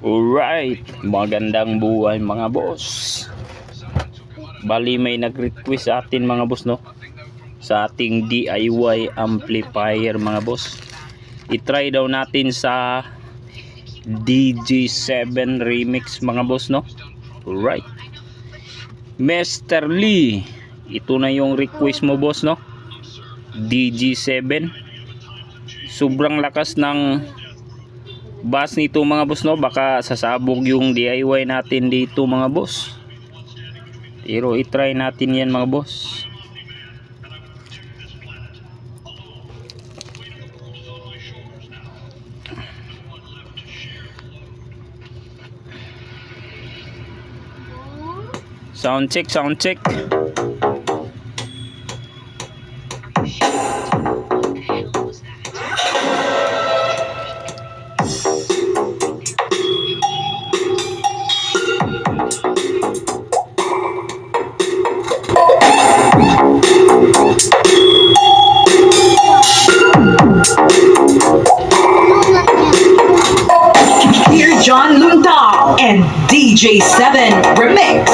Alright, magandang buhay mga boss. Bali may nag-request sa atin mga boss, no, sa ating DIY amplifier mga boss. I-try daw natin sa DJ7 remix mga boss, no. Alright, Mr. Lee, ito na yung request mo boss, no. DJ7, sobrang lakas ng bass nito mga boss, no. Baka sasabog yung DIY natin dito mga boss, pero i-try natin yan mga boss. Sound check, sound check. Here John Lundal and DJ7 Remix.